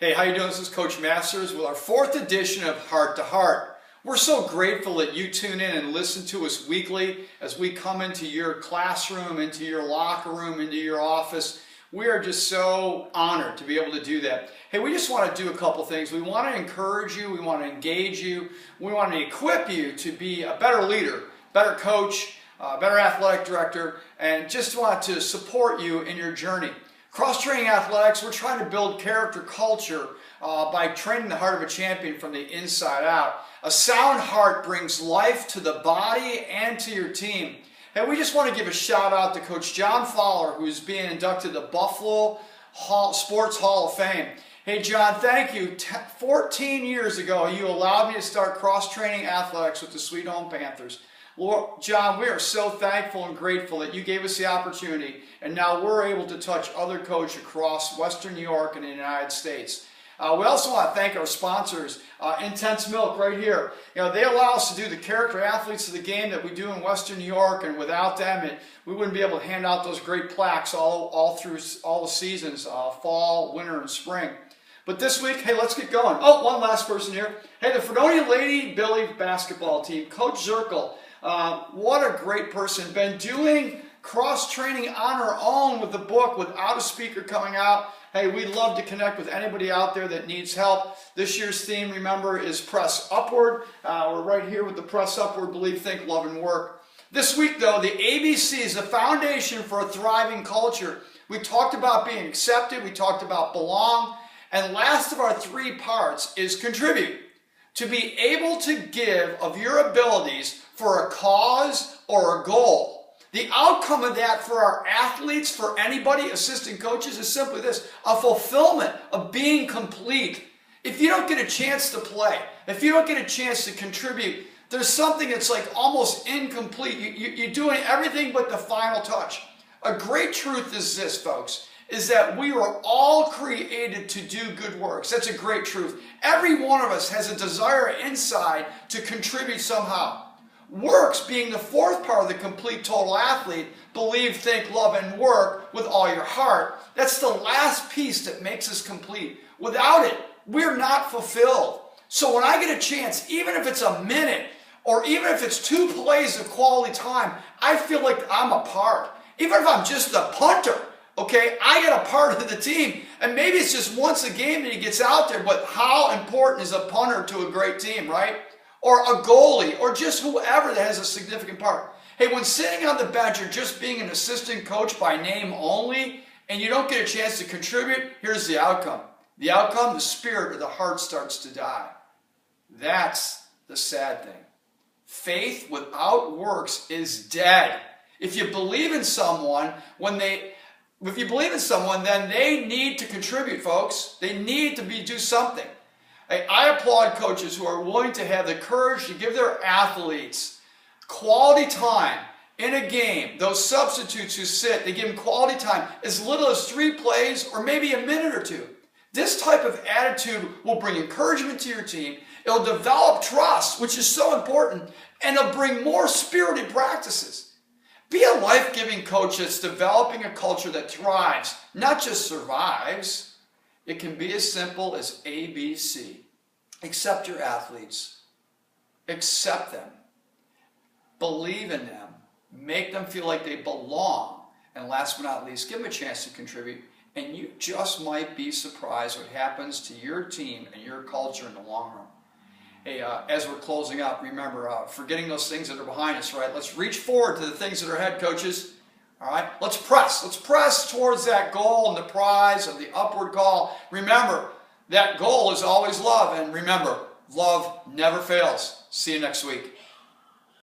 Hey, how you doing? This is Coach Masters with our 4th edition of Heart to Heart. We're so grateful that you tune in and listen to us weekly as we come into your classroom, into your locker room, into your office. We are just so honored to be able to do that. Hey, we just want to do a couple things. We want to encourage you. We want to engage you. We want to equip you to be a better leader, better coach, better athletic director, and just want to support you in your journey. Cross-training athletics, we're trying to build character culture by training the heart of a champion from the inside out. A sound heart brings life to the body and to your team. And we just want to give a shout out to Coach John Fowler, who's being inducted to the Buffalo Sports Hall of Fame. Hey John, thank you. 14 years ago, you allowed me to start cross-training athletics with the Sweet Home Panthers. Lord, John, we are so thankful and grateful that you gave us the opportunity, and now we're able to touch other coaches across Western New York and the United States. We also want to thank our sponsors, Intense Milk right here. You know, they allow us to do the character athletes of the game that we do in Western New York, and without them, we wouldn't be able to hand out those great plaques all through all the seasons, fall, winter, and spring. But this week, hey, let's get going. Oh, one last person here. Hey, the Fredonia Lady Billy basketball team, Coach Zirkel. What a great person. Been doing cross-training on her own with the book without a speaker coming out. Hey, we'd love to connect with anybody out there that needs help. This year's theme, remember, is Press Upward. We're right here with the Press Upward, Believe, Think, Love, and Work. This week, though, the ABCs, the foundation for a thriving culture. We talked about being accepted. We talked about belong. And last of our 3 parts is contribute. To be able to give of your abilities for a cause or a goal. The outcome of that for our athletes, for anybody, assistant coaches, is simply this: a fulfillment of being complete. If you don't get a chance to play, if you don't get a chance to contribute, there's something that's like almost incomplete. You're doing everything but the final touch. A great truth is this, folks, is that we were all created to do good works. That's a great truth. Every one of us has a desire inside to contribute somehow. Works being the 4th part of the complete total athlete, believe, think, love, and work with all your heart. That's the last piece that makes us complete. Without it, we're not fulfilled. So when I get a chance, even if it's a minute, or even if it's 2 plays of quality time, I feel like I'm a part. Even if I'm just a punter, okay, I get a part of the team. And maybe it's just once a game that he gets out there, but how important is a punter to a great team, right? Or a goalie, or just whoever that has a significant part. Hey, when sitting on the bench or just being an assistant coach by name only, and you don't get a chance to contribute, here's the outcome. The outcome, the spirit or the heart starts to die. That's the sad thing. Faith without works is dead. If you believe in someone, then they need to contribute, folks. They need to do something. I applaud coaches who are willing to have the courage to give their athletes quality time in a game. Those substitutes who sit, they give them quality time, as little as 3 plays or maybe a minute or 2. This type of attitude will bring encouragement to your team. It'll develop trust, which is so important, and it'll bring more spirited practices. Be a life-giving coach that's developing a culture that thrives, not just survives. It can be as simple as ABC. Accept your athletes. Accept them. Believe in them. Make them feel like they belong. And last but not least, give them a chance to contribute. And you just might be surprised what happens to your team and your culture in the long run. Hey, as we're closing up, remember, forgetting those things that are behind us, right? Let's reach forward to the things that are ahead, coaches. All right, let's press. Let's press towards that goal and the prize of the upward call. Remember, that goal is always love. And remember, love never fails. See you next week.